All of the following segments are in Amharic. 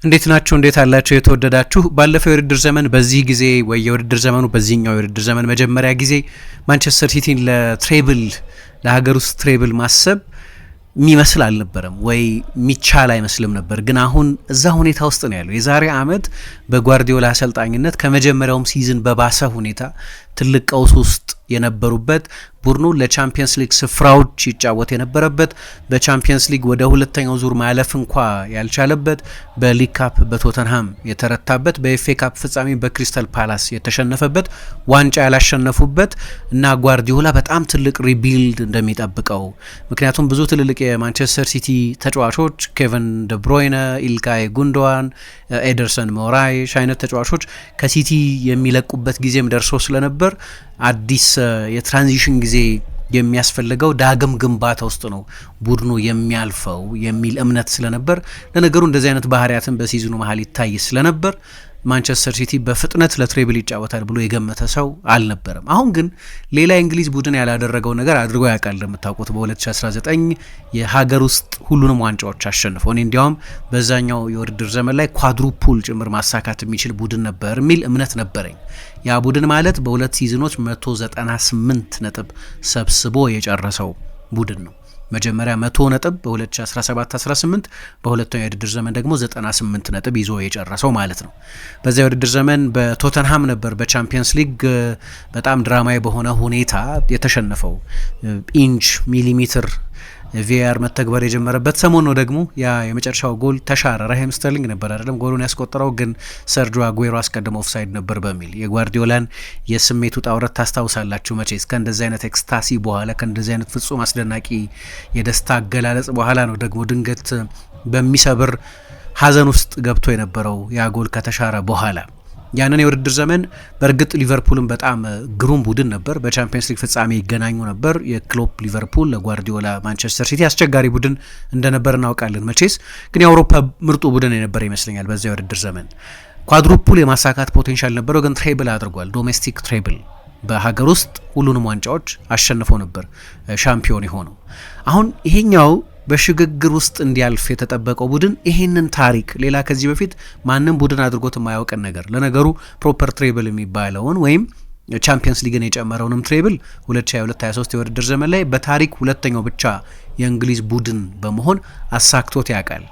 እንዴት ናችሁ? እንዴት አላችሁ? የተወደዳችሁ ባለፈው የውድድር ዘመን በዚህ ጊዜ ወይ የውድድር ዘመኑ በዚህኛው የውድድር ዘመን መጀመሪያ ጊዜ ማንቸስተር ሲቲን ለትሬብል ለሀገር ውስጥ ትሬብል ማሰብ የሚመስል አልነበረም ወይ የሚቻል አይመስልም ነበር። ግን አሁን እዛ ሁኔታ ውስጥ ነው ያለው። የዛሬ አመት በጓርዲዮላ አሰልጣኝነት ከመጀመሪያውም ሲዝን በባሰ ሁኔታ ትልቅ ቀውስ ውስጥ የነበሩበት ቡድኑ ለቻምፒየንስ ሊግ ስፍራዎች ይጫወት የነበረበት በቻምፒየንስ ሊግ ወደ ሁለተኛው ዙር ማለፍ እንኳ ያልቻለበት በሊግ ካፕ በቶተንሃም የተረታበት በኤፍኤ ካፕ ፍጻሜ በክሪስታል ፓላስ የተሸነፈበት ዋንጫ ያላሸነፉበት እና ጓርዲዮላ በጣም ትልቅ ሪቢልድ እንደሚጠብቀው ምክንያቱም ብዙ ትልልቅ የማንቸስተር ሲቲ ተጫዋቾች ኬቨን ደብሮይነ፣ ኢልካይ ጉንዶዋን፣ ኤደርሰን ሞራይሽ አይነት ተጫዋቾች ከሲቲ የሚለቁበት ጊዜም ደርሶ ስለነበር አዲስ የትራንዚሽን ጊዜ የሚያስፈልገው ዳግም ግንባታ ውስጥ ነው ቡድኑ የሚያልፈው የሚል እምነት ስለነበር ለነገሩ እንደዚህ አይነት ባህሪያትን በሲዝኑ መሀል ይታይ ስለነበር ማንቸስተር ሲቲ በፍጥነት ለትሬብል ይጫወታል ብሎ የገመተ ሰው አልነበረም። አሁን ግን ሌላ የእንግሊዝ ቡድን ያላደረገው ነገር አድርጎ ያውቃል። እንደምታውቁት በ2019 የሀገር ውስጥ ሁሉንም ዋንጫዎች አሸንፎ እኔ እንዲያውም በዛኛው የውድድር ዘመን ላይ ኳድሩፑል ጭምር ማሳካት የሚችል ቡድን ነበር የሚል እምነት ነበረኝ። ያ ቡድን ማለት በሁለት ሲዝኖች 198 ነጥብ ሰብስቦ የጨረሰው ቡድን ነው። መጀመሪያ 100 ነጥብ በ2017-18 በሁለተኛው የውድድር ዘመን ደግሞ 98 ነጥብ ይዞ የጨረሰው ማለት ነው። በዚያ የውድድር ዘመን በቶተንሃም ነበር በቻምፒየንስ ሊግ በጣም ድራማዊ በሆነ ሁኔታ የተሸነፈው። ኢንች ሚሊሜትር ቪአር መተግበር የጀመረበት ሰሞን ነው። ደግሞ ያ የመጨረሻው ጎል ተሻረ። ራሂም ስተርሊንግ ነበር አይደለም ጎሉን ያስቆጠረው፣ ግን ሰርጂዮ አጉዌሮ አስቀድሞ ኦፍሳይድ ነበር በሚል የጓርዲዮላን የስሜቱ ጣውረት ታስታውሳላችሁ መቼስ። ከእንደዚህ አይነት ኤክስታሲ በኋላ ከእንደዚህ አይነት ፍጹም አስደናቂ የደስታ አገላለጽ በኋላ ነው ደግሞ ድንገት በሚሰብር ሀዘን ውስጥ ገብቶ የነበረው ያ ጎል ከተሻረ በኋላ። ያንን የውድድር ዘመን በእርግጥ ሊቨርፑልን በጣም ግሩም ቡድን ነበር። በቻምፒየንስ ሊግ ፍጻሜ ይገናኙ ነበር። የክሎፕ ሊቨርፑል ለጓርዲዮላ ማንቸስተር ሲቲ አስቸጋሪ ቡድን እንደነበር እናውቃለን መቼስ። ግን የአውሮፓ ምርጡ ቡድን የነበረ ይመስለኛል በዚያ የውድድር ዘመን። ኳድሩፑል የማሳካት ፖቴንሻል ነበረው፣ ግን ትሬብል አድርጓል። ዶሜስቲክ ትሬብል በሀገር ውስጥ ሁሉንም ዋንጫዎች አሸንፎ ነበር ሻምፒዮን የሆነው። አሁን ይሄኛው በሽግግር ውስጥ እንዲያልፍ የተጠበቀው ቡድን ይሄንን ታሪክ ሌላ ከዚህ በፊት ማንም ቡድን አድርጎት የማያውቀን ነገር ለነገሩ ፕሮፐር ትሬብል የሚባለውን ወይም ቻምፒየንስ ሊግን የጨመረውንም ትሬብል 2022-23 የውድድር ዘመን ላይ በታሪክ ሁለተኛው ብቻ የእንግሊዝ ቡድን በመሆን አሳክቶት ያውቃል።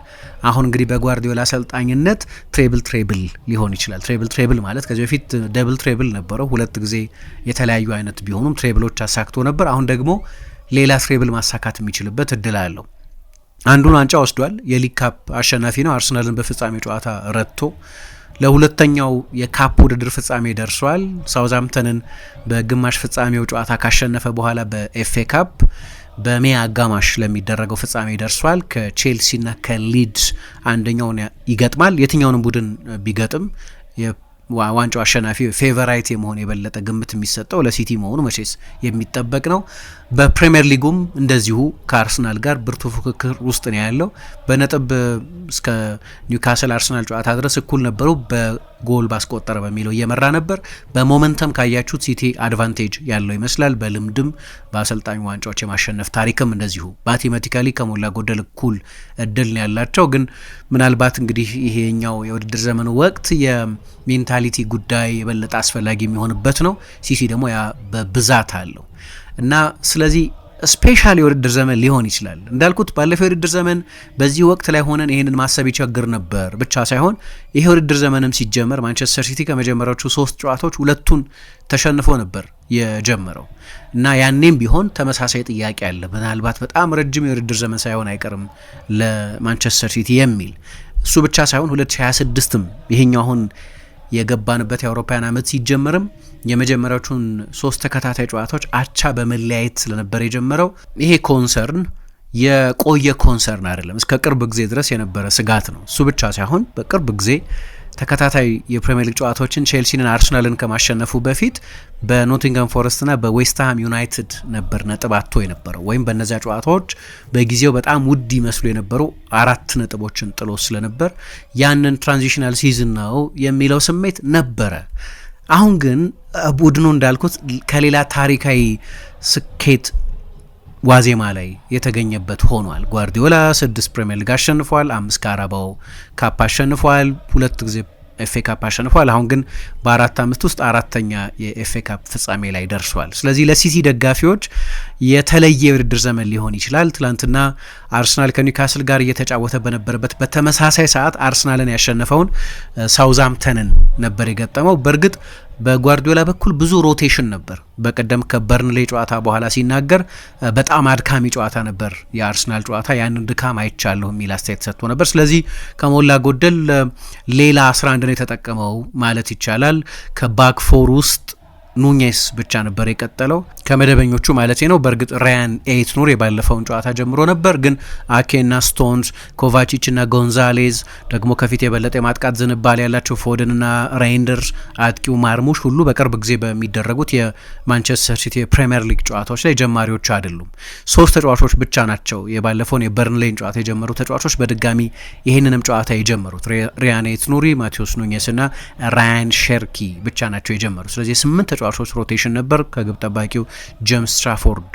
አሁን እንግዲህ በጓርዲዮላ አሰልጣኝነት ትሬብል ሊሆን ይችላል። ትሬብል ማለት ከዚህ በፊት ደብል ትሬብል ነበረው። ሁለት ጊዜ የተለያዩ አይነት ቢሆኑም ትሬብሎች አሳክቶ ነበር። አሁን ደግሞ ሌላ ትሬብል ማሳካት የሚችልበት እድል አለው። አንዱን ዋንጫ ወስዷል። የሊግ ካፕ አሸናፊ ነው። አርሰናልን በፍጻሜ ጨዋታ ረትቶ ለሁለተኛው የካፕ ውድድር ፍጻሜ ደርሷል። ሳውዝሃምፕተንን በግማሽ ፍጻሜው ጨዋታ ካሸነፈ በኋላ በኤፍኤ ካፕ በሜይ አጋማሽ ለሚደረገው ፍጻሜ ደርሷል። ከቼልሲና ከሊድስ አንደኛውን ይገጥማል። የትኛውንም ቡድን ቢገጥም ዋንጫው አሸናፊ ፌቨራይት የመሆን የበለጠ ግምት የሚሰጠው ለሲቲ መሆኑ መቼስ የሚጠበቅ ነው። በፕሪሚየር ሊጉም እንደዚሁ ከአርሰናል ጋር ብርቱ ፉክክር ውስጥ ነው ያለው። በነጥብ እስከ ኒውካስል አርሰናል ጨዋታ ድረስ እኩል ነበሩ። በጎል ባስቆጠረ በሚለው እየመራ ነበር። በሞመንተም ካያችሁት ሲቲ አድቫንቴጅ ያለው ይመስላል። በልምድም በአሰልጣኙ ዋንጫዎች የማሸነፍ ታሪክም እንደዚሁ ማቴማቲካሊ ከሞላ ጎደል እኩል እድል ነው ያላቸው። ግን ምናልባት እንግዲህ ይሄኛው የውድድር ዘመኑ ወቅት የሜንታሊቲ ጉዳይ የበለጠ አስፈላጊ የሚሆንበት ነው። ሲቲ ደግሞ ያ በብዛት አለው እና ስለዚህ ስፔሻል የውድድር ዘመን ሊሆን ይችላል። እንዳልኩት ባለፈው የውድድር ዘመን በዚህ ወቅት ላይ ሆነን ይሄንን ማሰብ ይቸግር ነበር ብቻ ሳይሆን ይሄ የውድድር ዘመንም ሲጀመር ማንቸስተር ሲቲ ከመጀመሪያዎቹ 3 ጨዋታዎች 2ቱን ተሸንፎ ነበር የጀመረው እና ያኔም ቢሆን ተመሳሳይ ጥያቄ አለ። ምናልባት በጣም ረጅም የውድድር ዘመን ሳይሆን አይቀርም ለማንቸስተር ሲቲ የሚል እሱ ብቻ ሳይሆን 2026ም ይሄኛው አሁን የገባንበት የአውሮፓውያን ዓመት ሲጀመርም የመጀመሪያዎቹን 3 ተከታታይ ጨዋታዎች አቻ በመለያየት ስለነበር የጀመረው ይሄ ኮንሰርን የቆየ ኮንሰርን አይደለም። እስከ ቅርብ ጊዜ ድረስ የነበረ ስጋት ነው። እሱ ብቻ ሳይሆን በቅርብ ጊዜ ተከታታይ የፕሪሚየር ሊግ ጨዋታዎችን ቼልሲና አርሰናልን ከማሸነፉ በፊት በኖቲንግሃም ፎረስትና በዌስትሃም ዩናይትድ ነበር ነጥብ አጥቶ የነበረው ወይም በእነዚያ ጨዋታዎች በጊዜው በጣም ውድ ይመስሉ የነበሩ 4 ነጥቦችን ጥሎ ስለነበር ያንን ትራንዚሽናል ሲዝን ነው የሚለው ስሜት ነበረ። አሁን ግን ቡድኑ እንዳልኩት ከሌላ ታሪካዊ ስኬት ዋዜማ ላይ የተገኘበት ሆኗል። ጓርዲዮላ 6 ፕሪሚየር ሊግ አሸንፏል፣ 5 ካራባኦ ካፕ አሸንፏል፣ 2 ጊዜ ኤፍኤ ካፕ አሸንፏል። አሁን ግን በ4 ዓመት ውስጥ 4ተኛ የኤፍኤ ካፕ ፍጻሜ ላይ ደርሷል። ስለዚህ ለሲቲ ደጋፊዎች የተለየ የውድድር ዘመን ሊሆን ይችላል። ትላንትና አርሰናል ከኒውካስል ጋር እየተጫወተ በነበረበት በተመሳሳይ ሰዓት አርሰናልን ያሸነፈውን ሳውዛምፕተንን ነበር የገጠመው። በእርግጥ በጓርዲዮላ በኩል ብዙ ሮቴሽን ነበር። በቀደም ከበርንሌ ጨዋታ በኋላ ሲናገር በጣም አድካሚ ጨዋታ ነበር የአርሰናል ጨዋታ፣ ያንን ድካም አይቻለሁ የሚል አስተያየት ሰጥቶ ነበር። ስለዚህ ከሞላ ጎደል ሌላ 11 ነው የተጠቀመው ማለት ይቻላል። ከባክ ፎር ውስጥ ኑኔስ ብቻ ነበር የቀጠለው ከመደበኞቹ ማለት ነው። በእርግጥ ራያን ኤይት ኑር የባለፈውን ጨዋታ ጀምሮ ነበር፣ ግን አኬና ስቶንስ፣ ኮቫቺች እና ጎንዛሌዝ ደግሞ ከፊት የበለጠ የማጥቃት ዝንባሌ ያላቸው ፎደንና ራይንደርስ፣ አጥቂው ማርሙሽ ሁሉ በቅርብ ጊዜ በሚደረጉት የማንቸስተር ሲቲ የፕሪሚየር ሊግ ጨዋታዎች ላይ ጀማሪዎች አይደሉም። 3 ተጫዋቾች ብቻ ናቸው የባለፈውን የበርንሌን ጨዋታ የጀመሩ ተጫዋቾች በድጋሚ ይህንንም ጨዋታ የጀመሩት። ራያን ኤይት ኑሪ፣ ማቴዎስ ኑኔስ እና ራያን ሼርኪ ብቻ ናቸው የጀመሩት። ስለዚህ 8 ተጫዋቾች ሮቴሽን ነበር ከግብ ጠባቂው ጄምስ ትራፎርድ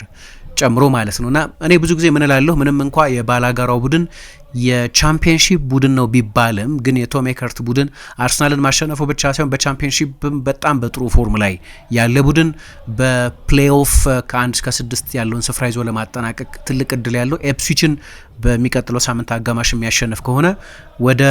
ጨምሮ ማለት ነው። እና እኔ ብዙ ጊዜ ምን እላለሁ፣ ምንም እንኳ የባላጋራው ቡድን የቻምፒየንሺፕ ቡድን ነው ቢባልም ግን የቶም ኤከርት ቡድን አርሰናልን ማሸነፉ ብቻ ሳይሆን በቻምፒየንሺፕም በጣም በጥሩ ፎርም ላይ ያለ ቡድን፣ በፕሌይኦፍ ከ1 እስከ 6 ያለውን ስፍራ ይዞ ለማጠናቀቅ ትልቅ እድል ያለው፣ ኤፕስዊችን በሚቀጥለው ሳምንት አጋማሽ የሚያሸንፍ ከሆነ ወደ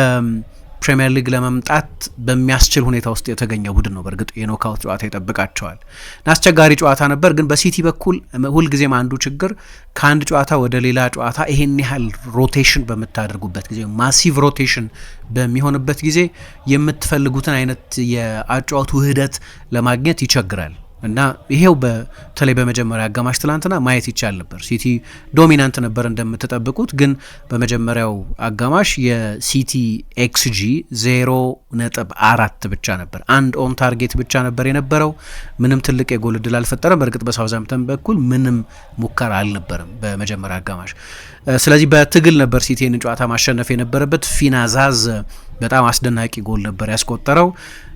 ፕሪሚየር ሊግ ለመምጣት በሚያስችል ሁኔታ ውስጥ የተገኘ ቡድን ነው። በእርግጥ የኖካውት ጨዋታ ይጠብቃቸዋል እና አስቸጋሪ ጨዋታ ነበር። ግን በሲቲ በኩል ሁልጊዜም አንዱ ችግር ከአንድ ጨዋታ ወደ ሌላ ጨዋታ ይሄን ያህል ሮቴሽን በምታደርጉበት ጊዜ፣ ማሲቭ ሮቴሽን በሚሆንበት ጊዜ የምትፈልጉትን አይነት የአጨዋወት ውህደት ለማግኘት ይቸግራል እና ይሄው በተለይ በመጀመሪያ አጋማሽ ትላንትና ማየት ይቻል ነበር። ሲቲ ዶሚናንት ነበር እንደምትጠብቁት፣ ግን በመጀመሪያው አጋማሽ የሲቲ ኤክስጂ 0.4 ብቻ ነበር። አንድ ኦን ታርጌት ብቻ ነበር የነበረው። ምንም ትልቅ የጎል እድል አልፈጠረም። በእርግጥ በሳውዛምፕተን በኩል ምንም ሙከራ አልነበረም በመጀመሪያ አጋማሽ። ስለዚህ በትግል ነበር ሲቲ ይህንን ጨዋታ ማሸነፍ የነበረበት። ፊናዛዝ በጣም አስደናቂ ጎል ነበር ያስቆጠረው።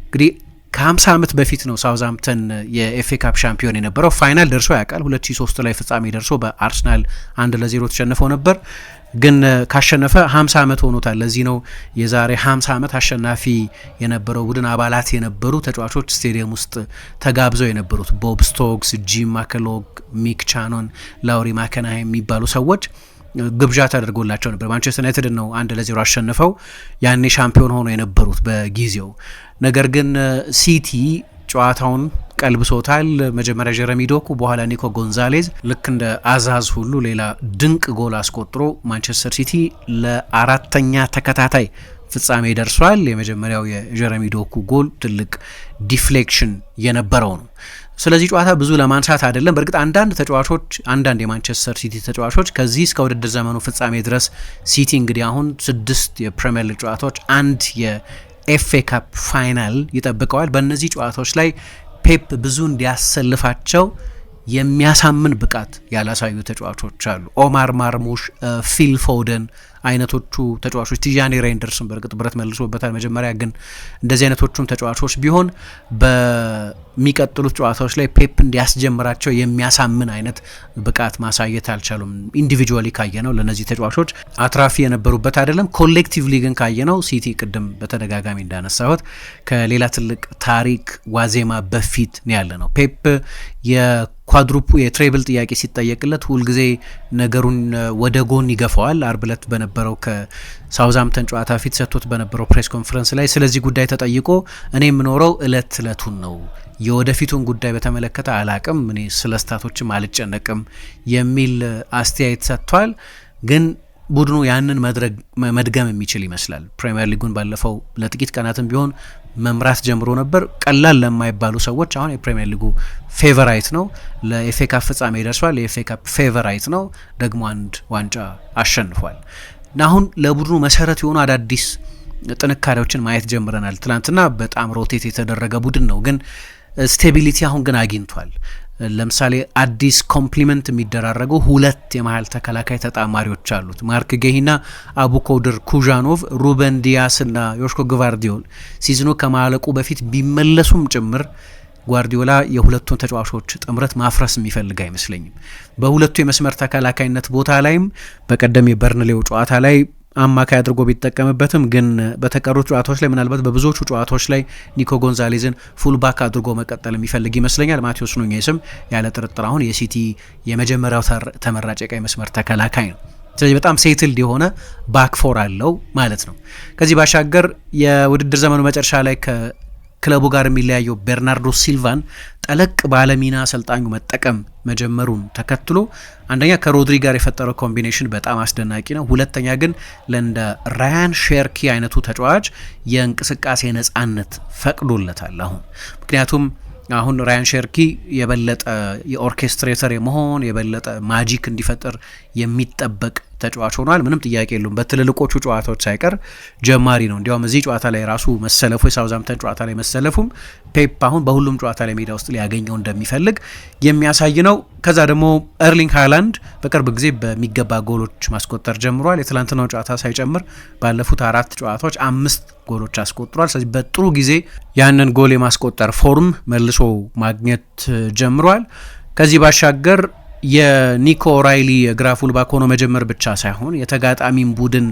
እንግዲህ ከ50 ዓመት በፊት ነው ሳውዛምፕተን የኤፍኤ ካፕ ሻምፒዮን የነበረው። ፋይናል ደርሶ ያውቃል። 2003 ላይ ፍጻሜ ደርሶ በአርሰናል 1-0 ተሸንፈው ነበር። ግን ካሸነፈ 50 ዓመት ሆኖታል። ለዚህ ነው የዛሬ 50 ዓመት አሸናፊ የነበረው ቡድን አባላት የነበሩ ተጫዋቾች ስቴዲየም ውስጥ ተጋብዘው የነበሩት። ቦብ ስቶክስ፣ ጂም ማከሎግ፣ ሚክ ቻኖን፣ ላውሪ ማከናሃ የሚባሉ ሰዎች ግብዣ ተደርጎላቸው ነበር። ማንቸስተር ዩናይትድ ነው 1-0 አሸንፈው ያኔ ሻምፒዮን ሆኖ የነበሩት በጊዜው። ነገር ግን ሲቲ ጨዋታውን ቀልብሶታል። መጀመሪያ ጀረሚ ዶኩ፣ በኋላ ኒኮ ጎንዛሌዝ ልክ እንደ አዛዝ ሁሉ ሌላ ድንቅ ጎል አስቆጥሮ ማንቸስተር ሲቲ ለ4ተኛ ተከታታይ ፍጻሜ ደርሷል። የመጀመሪያው የጀረሚ ዶኩ ጎል ትልቅ ዲፍሌክሽን የነበረው ነው። ስለዚህ ጨዋታ ብዙ ለማንሳት አይደለም። በእርግጥ አንዳንድ የማንቸስተር ሲቲ ተጫዋቾች ከዚህ እስከ ውድድር ዘመኑ ፍጻሜ ድረስ ሲቲ እንግዲህ አሁን 6 የፕሪሚየር ሊግ ጨዋታዎች፣ 1 የኤፍኤ ካፕ ፋይናል ይጠብቀዋል። በእነዚህ ጨዋታዎች ላይ ፔፕ ብዙ እንዲያሰልፋቸው የሚያሳምን ብቃት ያላሳዩ ተጫዋቾች አሉ። ኦማር ማርሙሽ፣ ፊል ፎደን አይነቶቹ ተጫዋቾች፣ ቲጃኒ ሬይንደርስን በእርግጥ ብረት መልሶበታል መጀመሪያ። ግን እንደዚህ አይነቶቹም ተጫዋቾች ቢሆን በሚቀጥሉት ጨዋታዎች ላይ ፔፕ እንዲያስጀምራቸው የሚያሳምን አይነት ብቃት ማሳየት አልቻሉም። ኢንዲቪጁዋሊ ካየነው ለነዚህ ተጫዋቾች አትራፊ የነበሩበት አይደለም። ኮሌክቲቭሊ ግን ካየነው ሲቲ ቅድም በተደጋጋሚ እንዳነሳሁት ከሌላ ትልቅ ታሪክ ዋዜማ በፊት ነው ያለ ነው። ፔፕ የኳድሩፕ የትሬብል ጥያቄ ሲጠየቅለት ሁልጊዜ ነገሩን ወደ ጎን ይገፋዋል። አርብ ዕለት በነበረው ከሳውዛምፕተን ጨዋታ ፊት ሰጥቶት በነበረው ፕሬስ ኮንፈረንስ ላይ ስለዚህ ጉዳይ ተጠይቆ እኔ የምኖረው እለቱን ነው፣ የወደፊቱን ጉዳይ በተመለከተ አላቅም፣ እኔ ስለ ስታቶችም አልጨነቅም የሚል አስተያየት ሰጥቷል። ግን ቡድኑ ያንን መድገም የሚችል ይመስላል። ፕሪሚየር ሊጉን ባለፈው ለጥቂት ቀናትም ቢሆን መምራት ጀምሮ ነበር። ቀላል ለማይባሉ ሰዎች አሁን የፕሪሚየር ሊጉ ፌቨራይት ነው። ለኤፍኤ ካፕ ፍጻሜ ደርሷል። የኤፍኤ ካፕ ፌቨራይት ነው። ደግሞ 1 ዋንጫ አሸንፏል እና አሁን ለቡድኑ መሰረት የሆኑ አዳዲስ ጥንካሬዎችን ማየት ጀምረናል። ትናንትና በጣም ሮቴት የተደረገ ቡድን ነው፣ ግን ስቴቢሊቲ አሁን ግን አግኝቷል። ለምሳሌ አዲስ ኮምፕሊመንት የሚደራረጉ 2 የመሀል ተከላካይ ተጣማሪዎች አሉት። ማርክ ጌሂና አቡኮድር ኩዣኖቭ፣ ሩበን ዲያስ እና ዮሽኮ ግቫርዲዮል ሲዝኑ ከማለቁ በፊት ቢመለሱም ጭምር ጓርዲዮላ የሁለቱን ተጫዋቾች ጥምረት ማፍረስ የሚፈልግ አይመስለኝም። በሁለቱ የመስመር ተከላካይነት ቦታ ላይም በቀደም የበርንሌው ጨዋታ ላይ አማካይ አድርጎ ቢጠቀምበትም ግን በተቀሩት ጨዋታዎች ላይ ምናልባት በብዙዎቹ ጨዋታዎች ላይ ኒኮ ጎንዛሌዝን ፉልባክ አድርጎ መቀጠል የሚፈልግ ይመስለኛል። ማቴዎስ ኑኜስም ያለ ጥርጥር አሁን የሲቲ የመጀመሪያው ተመራጭ የቀኝ መስመር ተከላካይ ነው። ስለዚህ በጣም ሴትልድ የሆነ ባክፎር አለው ማለት ነው። ከዚህ ባሻገር የውድድር ዘመኑ መጨረሻ ላይ ከክለቡ ጋር የሚለያየው ቤርናርዶ ሲልቫን ጠለቅ ባለሚና አሰልጣኙ መጠቀም መጀመሩን ተከትሎ አንደኛ ከሮድሪ ጋር የፈጠረው ኮምቢኔሽን በጣም አስደናቂ ነው። ሁለተኛ ግን ለእንደ ራያን ሼርኪ አይነቱ ተጫዋች የእንቅስቃሴ ነጻነት ፈቅዶለታል አሁን ምክንያቱም አሁን ራያን ሼርኪ የበለጠ የኦርኬስትሬተር የመሆን የበለጠ ማጂክ እንዲፈጠር የሚጠበቅ ተጫዋች ሆኗል። ምንም ጥያቄ የለውም። በትልልቆቹ ጨዋታዎች ሳይቀር ጀማሪ ነው። እንዲያውም እዚህ ጨዋታ ላይ ራሱ መሰለፉ የሳውዛምፕተን ጨዋታ ላይ መሰለፉም ፔፕ አሁን በሁሉም ጨዋታ ላይ ሜዳ ውስጥ ሊያገኘው እንደሚፈልግ የሚያሳይ ነው። ከዛ ደግሞ ኤርሊንግ ሃላንድ በቅርብ ጊዜ በሚገባ ጎሎች ማስቆጠር ጀምሯል። የትላንትናው ጨዋታ ሳይጨምር ባለፉት 4 ጨዋታዎች 5 ጎሎች አስቆጥሯል። ስለዚህ በጥሩ ጊዜ ያንን ጎል የማስቆጠር ፎርም መልሶ ማግኘት ጀምሯል። ከዚህ ባሻገር የኒኮ ኦራይሊ የግራ ፉልባክ ሆኖ መጀመር ብቻ ሳይሆን የተጋጣሚን ቡድን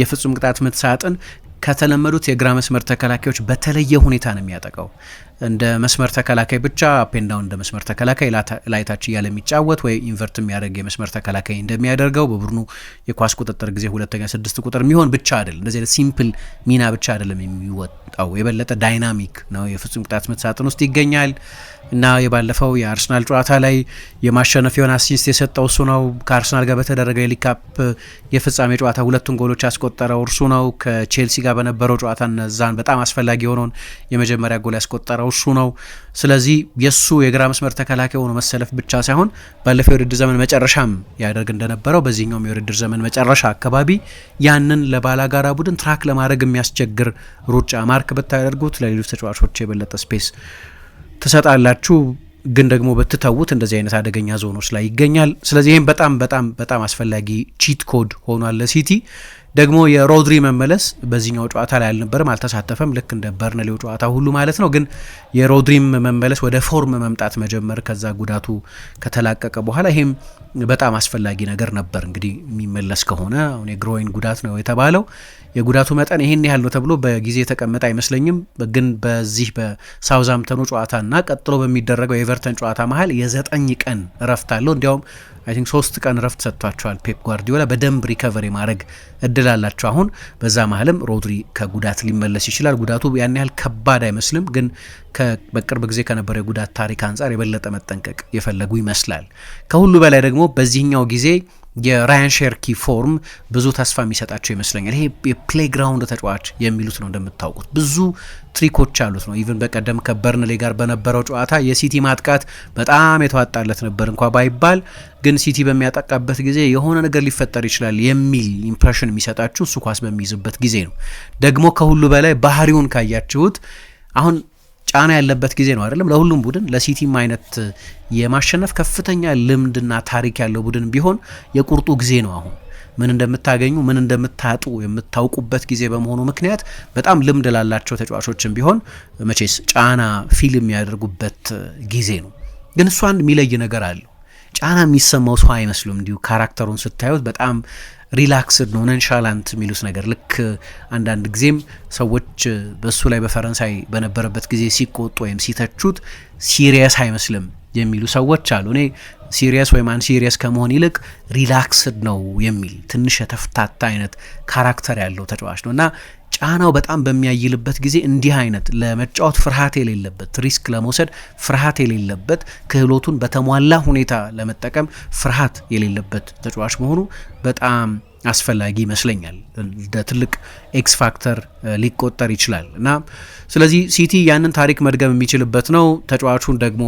የፍጹም ቅጣት ምት ሳጥን ከተለመዱት የግራ መስመር ተከላካዮች በተለየ ሁኔታ ነው የሚያጠቃው። እንደ መስመር ተከላካይ ብቻ አፔንዳውን እንደ መስመር ተከላካይ ላይታች እያለ የሚጫወት ወይ ኢንቨርት የሚያደርግ የመስመር ተከላካይ እንደሚያደርገው በቡድኑ የኳስ ቁጥጥር ጊዜ ሁለተኛ 6 ቁጥር የሚሆን ብቻ አይደለም። እንደዚህ አይነት ሲምፕል ሚና ብቻ አይደለም የሚወጣው፣ የበለጠ ዳይናሚክ ነው። የፍጹም ቅጣት ምት ሳጥን ውስጥ ይገኛል እና የባለፈው የአርሰናል ጨዋታ ላይ የማሸነፊያውን አሲስት የሰጠው እሱ ነው። ከአርሰናል ጋር በተደረገ የሊግ ካፕ የፍጻሜ ጨዋታ 2 ጎሎች ያስቆጠረው እርሱ ነው። ከቼልሲ ጋር በነበረው ጨዋታ እነዛን በጣም አስፈላጊ የሆነውን የመጀመሪያ ጎል ያስቆጠረው እሱ ነው። ስለዚህ የሱ የግራ መስመር ተከላካይ ሆኖ መሰለፍ ብቻ ሳይሆን ባለፈው የውድድር ዘመን መጨረሻም ያደርግ እንደነበረው በዚህኛውም የውድድር ዘመን መጨረሻ አካባቢ ያንን ለባላጋራ ቡድን ትራክ ለማድረግ የሚያስቸግር ሩጫ ማርክ ብታደርጉት ለሌሎች ተጫዋቾች የበለጠ ስፔስ ትሰጣላችሁ፣ ግን ደግሞ በትተውት እንደዚህ አይነት አደገኛ ዞኖች ላይ ይገኛል። ስለዚህ ይህም በጣም በጣም በጣም አስፈላጊ ቺት ኮድ ሆኗል ለሲቲ። ደግሞ የሮድሪ መመለስ በዚህኛው ጨዋታ ላይ አልነበረም፣ አልተሳተፈም፣ ልክ እንደ በርንሌው ጨዋታ ሁሉ ማለት ነው። ግን የሮድሪም መመለስ ወደ ፎርም መምጣት መጀመር ከዛ ጉዳቱ ከተላቀቀ በኋላ ይሄም በጣም አስፈላጊ ነገር ነበር። እንግዲህ የሚመለስ ከሆነ አሁን የግሮይን ጉዳት ነው የተባለው፣ የጉዳቱ መጠን ይሄን ያህል ነው ተብሎ በጊዜ የተቀመጠ አይመስለኝም። ግን በዚህ በሳውዛምፕተኑ ጨዋታና ቀጥሎ በሚደረገው የኤቨርተን ጨዋታ መሀል የ9 ቀን እረፍት አለው። እንዲያውም አይ ቲንክ 3 ቀን እረፍት ሰጥቷቸዋል ፔፕ ጓርዲዮላ። በደንብ ሪከቨሪ ማድረግ እድል አላቸው አሁን። በዛ መሀልም ሮድሪ ከጉዳት ሊመለስ ይችላል። ጉዳቱ ያን ያህል ከባድ አይመስልም፣ ግን በቅርብ ጊዜ ከነበረው የጉዳት ታሪክ አንጻር የበለጠ መጠንቀቅ የፈለጉ ይመስላል። ከሁሉ በላይ ደግሞ በዚህኛው ጊዜ የራያን ሼርኪ ፎርም ብዙ ተስፋ የሚሰጣቸው ይመስለኛል። ይሄ የፕሌይግራውንድ ተጫዋች የሚሉት ነው። እንደምታውቁት ብዙ ትሪኮች አሉት ነው። ኢቨን በቀደም ከበርንሌ ጋር በነበረው ጨዋታ የሲቲ ማጥቃት በጣም የተዋጣለት ነበር እንኳ ባይባል፣ ግን ሲቲ በሚያጠቃበት ጊዜ የሆነ ነገር ሊፈጠር ይችላል የሚል ኢምፕሬሽን የሚሰጣችሁ እሱ ኳስ በሚይዝበት ጊዜ ነው። ደግሞ ከሁሉ በላይ ባህሪውን ካያችሁት አሁን ጫና ያለበት ጊዜ ነው አይደለም? ለሁሉም ቡድን ለሲቲም አይነት የማሸነፍ ከፍተኛ ልምድና ታሪክ ያለው ቡድን ቢሆን የቁርጡ ጊዜ ነው። አሁን ምን እንደምታገኙ ምን እንደምታጡ የምታውቁበት ጊዜ በመሆኑ ምክንያት በጣም ልምድ ላላቸው ተጫዋቾችም ቢሆን መቼስ ጫና ፊልም የሚያደርጉበት ጊዜ ነው። ግን እሱ አንድ የሚለይ ነገር አለው። ጫና የሚሰማው ሰው አይመስሉም። እንዲሁ ካራክተሩን ስታዩት በጣም ሪላክስድ ነው፣ ነንሻላንት የሚሉት ነገር። ልክ አንዳንድ ጊዜም ሰዎች በሱ ላይ በፈረንሳይ በነበረበት ጊዜ ሲቆጡ ወይም ሲተቹት ሲሪየስ አይመስልም የሚሉ ሰዎች አሉ። እኔ ሲሪየስ ወይም አንሲሪየስ ከመሆን ይልቅ ሪላክስድ ነው የሚል ትንሽ የተፍታታ አይነት ካራክተር ያለው ተጫዋች ነው እና ጫናው በጣም በሚያይልበት ጊዜ እንዲህ አይነት ለመጫወት ፍርሃት የሌለበት፣ ሪስክ ለመውሰድ ፍርሃት የሌለበት፣ ክህሎቱን በተሟላ ሁኔታ ለመጠቀም ፍርሃት የሌለበት ተጫዋች መሆኑ በጣም አስፈላጊ ይመስለኛል። እንደ ትልቅ ኤክስ ፋክተር ሊቆጠር ይችላል እና ስለዚህ ሲቲ ያንን ታሪክ መድገም የሚችልበት ነው። ተጫዋቹን ደግሞ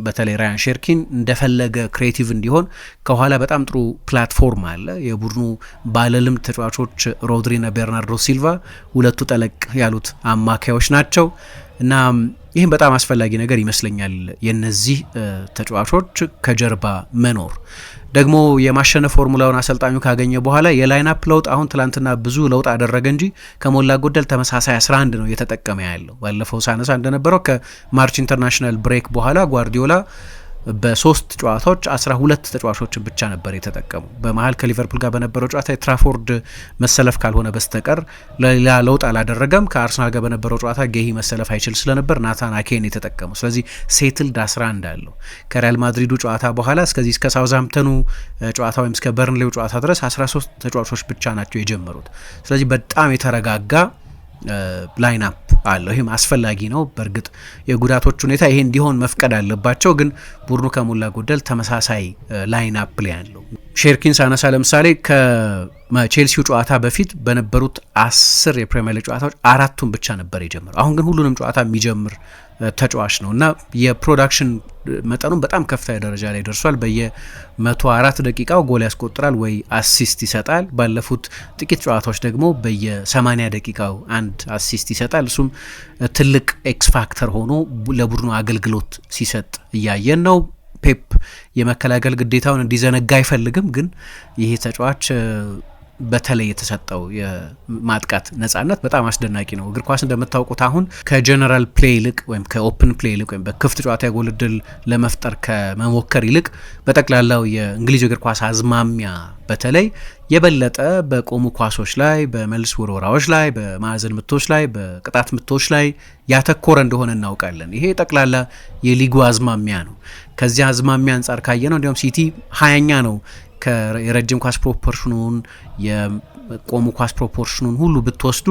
በተለይ ራያን ሼርኪን እንደፈለገ ክሬቲቭ እንዲሆን ከኋላ በጣም ጥሩ ፕላትፎርም አለ። የቡድኑ ባለልምድ ተጫዋቾች ሮድሪና ቤርናርዶ ሲልቫ ሁለቱ ጠለቅ ያሉት አማካዮች ናቸው እና ይህም በጣም አስፈላጊ ነገር ይመስለኛል የነዚህ ተጫዋቾች ከጀርባ መኖር። ደግሞ የማሸነፍ ፎርሙላውን አሰልጣኙ ካገኘ በኋላ የላይናፕ ለውጥ አሁን ትላንትና ብዙ ለውጥ አደረገ እንጂ ከሞላ ጎደል ተመሳሳይ 11 ነው እየተጠቀመ ያለው። ባለፈው ሳነሳ እንደነበረው ከማርች ኢንተርናሽናል ብሬክ በኋላ ጓርዲዮላ በሶስት ጨዋታዎች 12 ተጫዋቾችን ብቻ ነበር የተጠቀሙ። በመሀል ከሊቨርፑል ጋር በነበረው ጨዋታ የትራፎርድ መሰለፍ ካልሆነ በስተቀር ለሌላ ለውጥ አላደረገም። ከአርሰናል ጋር በነበረው ጨዋታ ጌሂ መሰለፍ አይችል ስለነበር ናታን አኬን የተጠቀሙ። ስለዚህ ሴትልድ 11 አለው። ከሪያል ማድሪዱ ጨዋታ በኋላ እስከ ሳውዝሃምፕተኑ ጨዋታ ወይም እስከ በርንሌው ጨዋታ ድረስ 13 ተጫዋቾች ብቻ ናቸው የጀመሩት። ስለዚህ በጣም የተረጋጋ ላይናፕ አለው። ይህም አስፈላጊ ነው። በእርግጥ የጉዳቶች ሁኔታ ይሄ እንዲሆን መፍቀድ አለባቸው፣ ግን ቡድኑ ከሞላ ጎደል ተመሳሳይ ላይናፕ ላይ ያለው ሼርኪን ሳነሳ ለምሳሌ ከቼልሲው ጨዋታ በፊት በነበሩት 10 የፕሪሚየር ሊግ ጨዋታዎች 4ቱን ብቻ ነበር የጀመረው። አሁን ግን ሁሉንም ጨዋታ የሚጀምር ተጫዋች ነው እና የፕሮዳክሽን መጠኑም በጣም ከፍተኛ ደረጃ ላይ ደርሷል። በየ104 ደቂቃው ጎል ያስቆጥራል ወይ አሲስት ይሰጣል። ባለፉት ጥቂት ጨዋታዎች ደግሞ በየ80 ደቂቃው አንድ አሲስት ይሰጣል። እሱም ትልቅ ኤክስ ፋክተር ሆኖ ለቡድኑ አገልግሎት ሲሰጥ እያየን ነው። ፔፕ የመከላከል ግዴታውን እንዲዘነጋ አይፈልግም፣ ግን ይሄ ተጫዋች በተለይ የተሰጠው የማጥቃት ነጻነት በጣም አስደናቂ ነው። እግር ኳስ እንደምታውቁት አሁን ከጀነራል ፕሌይ ይልቅ ወይም ከኦፕን ፕሌይ ይልቅ ወይም በክፍት ጨዋታ የጎል ዕድል ለመፍጠር ከመሞከር ይልቅ በጠቅላላው የእንግሊዝ እግር ኳስ አዝማሚያ በተለይ የበለጠ በቆሙ ኳሶች ላይ፣ በመልስ ውርወራዎች ላይ፣ በማዕዘን ምቶች ላይ፣ በቅጣት ምቶች ላይ ያተኮረ እንደሆነ እናውቃለን። ይሄ ጠቅላላ የሊጉ አዝማሚያ ነው። ከዚያ አዝማሚያ አንጻር ካየ ነው እንዲሁም ሲቲ 20ኛ ነው። የረጅም ኳስ ፕሮፖርሽኑን የቆሙ ኳስ ፕሮፖርሽኑን ሁሉ ብትወስዱ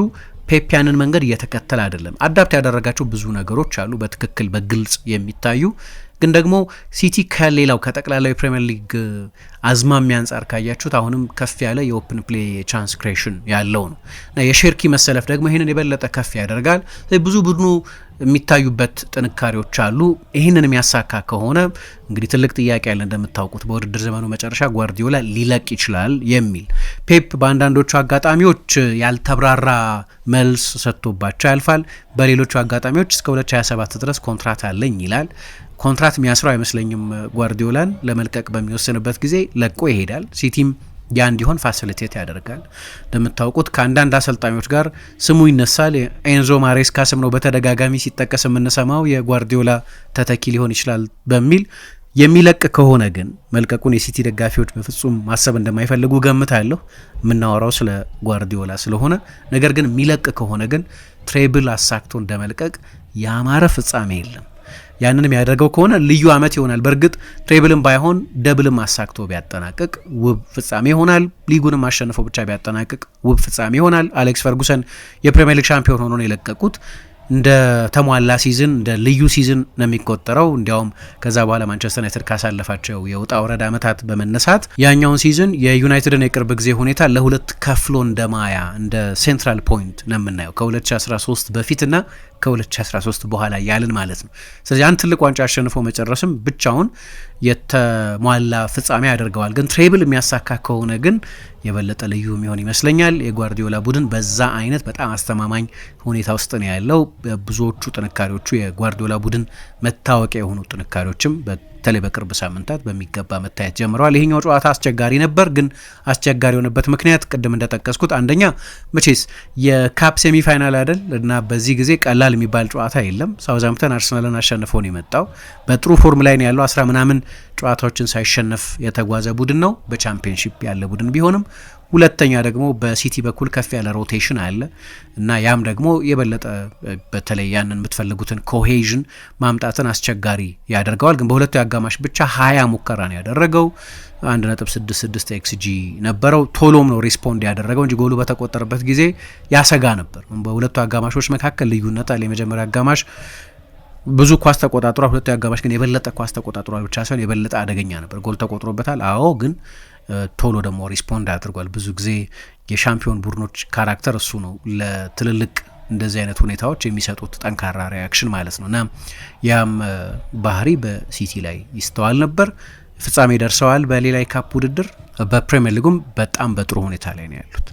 ፔፕ ያንን መንገድ እየተከተለ አይደለም። አዳፕት ያደረጋቸው ብዙ ነገሮች አሉ በትክክል በግልጽ የሚታዩ፣ ግን ደግሞ ሲቲ ከሌላው ከጠቅላላው የፕሪሚየር ሊግ አዝማሚያ አንጻር ካያችሁት አሁንም ከፍ ያለ የኦፕን ፕሌይ ቻንስ ክሬሽን ያለው ነው እና የሼርኪ መሰለፍ ደግሞ ይህንን የበለጠ ከፍ ያደርጋል። ብዙ ቡድኑ የሚታዩበት ጥንካሬዎች አሉ። ይህንን የሚያሳካ ከሆነ እንግዲህ ትልቅ ጥያቄ ያለ እንደምታውቁት በውድድር ዘመኑ መጨረሻ ጓርዲዮላ ሊለቅ ይችላል የሚል ፔፕ በአንዳንዶቹ አጋጣሚዎች ያልተብራራ መልስ ሰጥቶባቸው ያልፋል። በሌሎቹ አጋጣሚዎች እስከ 2027 ድረስ ኮንትራት አለኝ ይላል። ኮንትራት የሚያስረው አይመስለኝም። ጓርዲዮላን ለመልቀቅ በሚወስንበት ጊዜ ለቆ ይሄዳል። ሲቲም ያ እንዲሆን ፋሲሊቴት ያደርጋል። እንደምታውቁት ከአንዳንድ አሰልጣኞች ጋር ስሙ ይነሳል። ኤንዞ ማሬስካ ስም ነው በተደጋጋሚ ሲጠቀስ የምንሰማው የጓርዲዮላ ተተኪ ሊሆን ይችላል በሚል። የሚለቅ ከሆነ ግን መልቀቁን የሲቲ ደጋፊዎች በፍጹም ማሰብ እንደማይፈልጉ ገምታለሁ። የምናወራው ስለ ጓርዲዮላ ስለሆነ። ነገር ግን የሚለቅ ከሆነ ግን ትሬብል አሳክቶ እንደመልቀቅ ያማረ ፍጻሜ የለም። ያንንም ያደርገው ከሆነ ልዩ ዓመት ይሆናል። በእርግጥ ትሬብልም ባይሆን ደብልም አሳክቶ ቢያጠናቅቅ ውብ ፍጻሜ ይሆናል። ሊጉንም አሸንፎ ብቻ ቢያጠናቅቅ ውብ ፍጻሜ ይሆናል። አሌክስ ፈርጉሰን የፕሪሚየር ሊግ ሻምፒዮን ሆኖ ነው የለቀቁት። እንደ ተሟላ ሲዝን እንደ ልዩ ሲዝን ነው የሚቆጠረው። እንዲያውም ከዛ በኋላ ማንቸስተር ዩናይትድ ካሳለፋቸው የውጣ ውረድ ዓመታት በመነሳት ያኛውን ሲዝን የዩናይትድን የቅርብ ጊዜ ሁኔታ ለሁለት ከፍሎ እንደ ማያ እንደ ሴንትራል ፖይንት ነው የምናየው ከ2013 በፊትና ከ2013 በኋላ ያልን ማለት ነው። ስለዚህ አንድ ትልቅ ዋንጫ አሸንፎ መጨረስም ብቻውን የተሟላ ፍጻሜ ያደርገዋል። ግን ትሬብል የሚያሳካ ከሆነ ግን የበለጠ ልዩ የሚሆን ይመስለኛል። የጓርዲዮላ ቡድን በዛ አይነት በጣም አስተማማኝ ሁኔታ ውስጥ ነው ያለው። ብዙዎቹ ጥንካሬዎቹ የጓርዲዮላ ቡድን መታወቂያ የሆኑ ጥንካሬዎችም በተለይ በቅርብ ሳምንታት በሚገባ መታየት ጀምረዋል። ይሄኛው ጨዋታ አስቸጋሪ ነበር። ግን አስቸጋሪ የሆነበት ምክንያት ቅድም እንደጠቀስኩት አንደኛ መቼስ የካፕ ሴሚፋይናል አይደል እና በዚህ ጊዜ ቀላል የሚባል ጨዋታ የለም። ሳውዝሃምፕተን አርሰናልን አሸንፎ ነው የመጣው። በጥሩ ፎርም ላይ ነው ያለው። 10 ምናምን ጨዋታዎችን ሳይሸነፍ የተጓዘ ቡድን ነው በቻምፒየንሺፕ ያለ ቡድን ቢሆንም። ሁለተኛ ደግሞ በሲቲ በኩል ከፍ ያለ ሮቴሽን አለ እና ያም ደግሞ የበለጠ በተለይ ያንን የምትፈልጉትን ኮሄዥን ማምጣትን አስቸጋሪ ያደርገዋል። ግን በሁለቱ አጋማሽ ብቻ 20 ሙከራ ነው ያደረገው። 1.66 ኤክስጂ ነበረው። ቶሎም ነው ሪስፖንድ ያደረገው እንጂ ጎሉ በተቆጠረበት ጊዜ ያሰጋ ነበር። በሁለቱ አጋማሾች መካከል ልዩነት አለ። የመጀመሪያ አጋማሽ ብዙ ኳስ ተቆጣጥሯል። ሁለቱ አጋማሽ ግን የበለጠ ኳስ ተቆጣጥሯል ብቻ ሳይሆን የበለጠ አደገኛ ነበር። ጎል ተቆጥሮበታል። አዎ ግን ቶሎ ደግሞ ሪስፖንድ አድርጓል። ብዙ ጊዜ የሻምፒዮን ቡድኖች ካራክተር እሱ ነው፣ ለትልልቅ እንደዚህ አይነት ሁኔታዎች የሚሰጡት ጠንካራ ሪያክሽን ማለት ነው እና ያም ባህሪ በሲቲ ላይ ይስተዋል ነበር። ፍጻሜ ደርሰዋል። በሌላ የካፕ ውድድር በፕሪሚየር ሊጉም በጣም በጥሩ ሁኔታ ላይ ነው ያሉት።